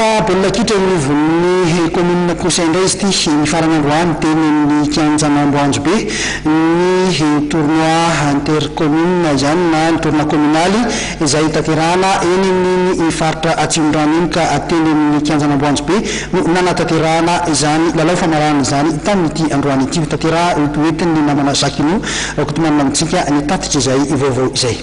fa baolina kitra nivon'ny commune Kosa indray izy ty ny farany Androany teny amin'ny Kianjanamboanjo be ny tournoi intercommune zany na ny tournoi communaly izay taterahana eny amin'ny faritra Atsimondrano iny ka teny amin'ny Kianjanamboanjo be no nanatanterahana izany lalao famarahana zany tamin'ity Androany ity tateraha hoentin'ny namana Zakino kotomanina amintsika ny tatitra izay vaovao izay.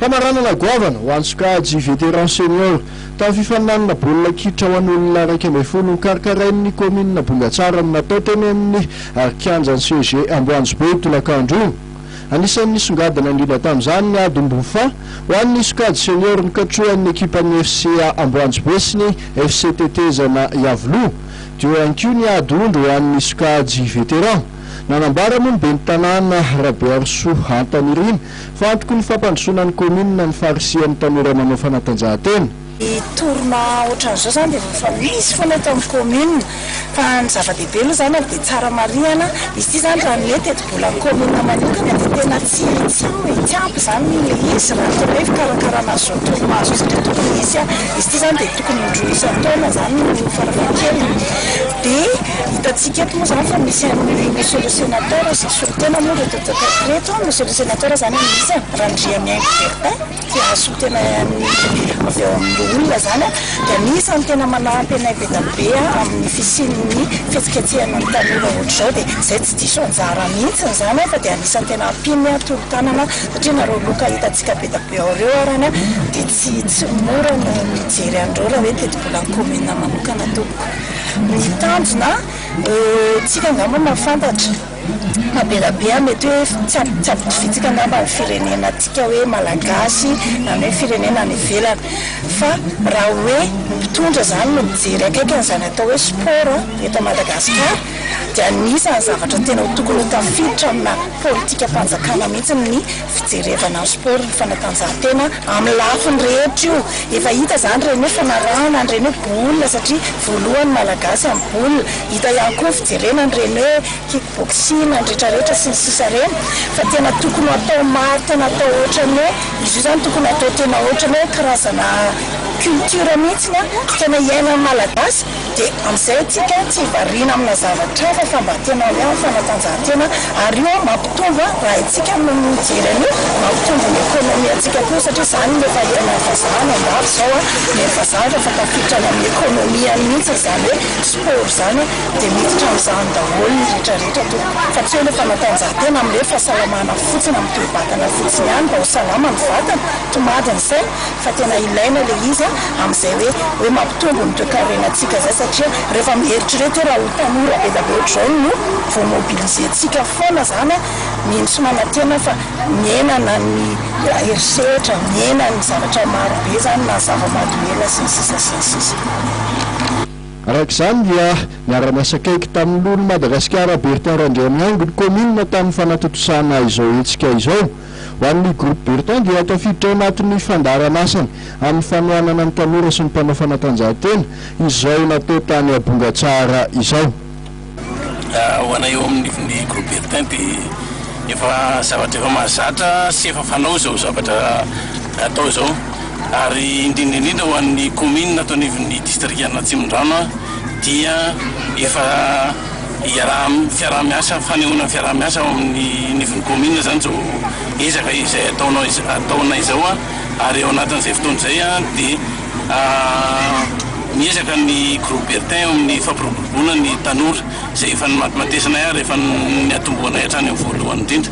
Famaranana goavana ho an'ny sokajy vétéran senior tamin'ny fifaninanana baolina kitra ho an'olona 12 karakarain'ny commune Bongatsara no natao teny amin'ny kianjan'ny CG Amboanjo be tolakandro. Anisan'ny nisongadina indrindra tamin'izany ny ady mbofa ho an'ny sokajy senior nikatrohan'ny ekipan'ny FC Amboanjo be sy ny FC Tetezana Iavoloha teo ihany koa ny ady ondro ho an'ny sokajy vétéran. Nanambara moa ny ben'ny tanàna Raberso Antanirina fa antoko ny fampandrosoana ny commune ny farisian'ny tanora manao fanatanjahantena. Tournoi ohatran'izao zany dia efa misy foana eto amin'ny commune fa ny zava-dehibe aloha zany dia tsara marihana izy ity zany raha mety etobola ny commune manokana dia tena tsy ampy zany ilay izy raha tena hoe fikarakarana azy zao tournoi zao satria tokony izy ity zany dia tokony indroa isan-taona zany no farafahakeliny dia hitantsika eto moa zany fa misy an'ny monsieur le sénateur sy sortena moa reto monsieur le sénateur zany misy Randriamiaingo Bertin ty azo tena avy eo amin'ny olona zany dia anisany tena manampy anay be da be amin'ny fisian'ny fihetsiketsehana ny tanora ohatr'izao dia izay tsy diso anjara mihitsy zany fa dia anisany tena ampiny tolo-tanana satria nareo loka hitantsika be da be ao reo arany dia tsy mora no mijery andreo raha hoe tetibola ny commune manokana tompoko ny tanjona tsika angamba mahafantatra mabelabe mety hoe tsy ampitovitsiaka angamba ny firenena tika hoe malagasy na hoe firenena any ivelany fa raha hoe mpitondra zany no mijery akaiky an'izany atao hoe sport eto Madagasikara dia anisany zavatra tena tokony ho tafiditra amina politika-panjakana mihitsy ny fijerevana ny sport ny fanatanjahantena amin'ny lafiny rehetra io efa hita zany reny hoe fanarahana ny reny hoe baolina satria voalohany malagasy amin'ny baolina hita ihany koa fijerena ny reny hoe kickboxing ny rehetrarehetra sy ny sisa reny fa tena tokony atao maro tena atao ohatrany hoe izy io zany tokony atao tena ohatrany hoe karazana culture mihitsy tena iainan'ny malagasy dia amin'izay atsika tsy variana amina zavatra hafa fa mba tena hoe amin'ny fanatanjahantena ary io mampitombo raha itsika mijery an'io mampitombo ny ekonomia atsika koa satria zany nefa iainan'ny vazaha ny ambavy zao nefa vazaha fa tafiditra amin'ny ekonomia mihitsy zany hoe sport zany dia miditra amin'izany daholo ny rehetrarehetra fa tsy hoe le fanatanjahantena amin'ilay fahasalamana fotsiny amin'ny toe-batana fotsiny ihany mba ho salama ny vatana tomady ny saina fa tena ilaina le izy amin'izay hoe mampitombo ny toe-karenantsika zay satria rehefa mieritrreto raha ho tanora be da be ohatr'izao no vao mobilizentsika foana zany mientsomana tena fa mienana ny herisetra miena ny zavatra maro be zany na zava-mahadoela sy ny sisa sy ny sisa. Arak'izany dia miara-miasa akaiky tamin'olo Madagasikara Bertin Randriamiaingo ny commune tamin'ny fanatotosana izao etsika izao ho an'ny groupe Bertin dia tafiditra ao anatin'ny fandaranasany amin'ny fanohanana ny tanora sy ny mpanao fanatanjahantena izao natao tany Bongatsara izao. Ho anay eo amin'ny groupe Bertin dia efa zavatra efa mahazatra sy efa fanao zao zavatra atao zao ary indrindrindrindra ho an'ny commune ataony ny districtana Atsimondrano dia efa fiaraha-miasa fanehoana fiaraha-miasa ao amin'ny nivon'ny commune zany zao ezaka izay ataonay zao ary eo anatin'izay fotoana izay dia miezaka ny groupe Bertin amin'ny fampiroboroboana ny tanora izay efa ny matimatesanay ary efa ny atomboanay hatrany amin'ny voalohany indrindra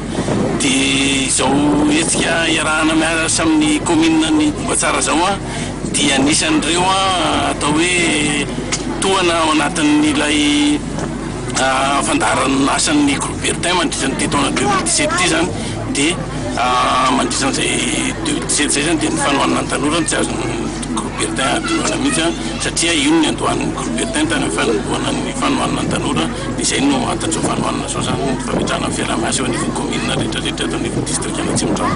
dia izao etsika iarahana miarasa amin'ny commune ny Bongatsara zao dia anisan'ireo atao hoe tohana ao anatin'ilay fandaran'asan'ny groupe Bertin mandritra ny taona 2017 ity zany dia mandritra an'izay 2017 zay zany dia ny fanohanana ny tanora tsy azony groupe Bertin adonoana mihitsy satria io ny andohan'ny groupe Bertin tany amin'ny fanohanana ny tanora dia izay no antatro fanohanana zao zany fametrahana amin'ny fiaraha-miasa eo anivon'ny commune rehetrarehetra eto anivon'ny districtana Atsimondrano.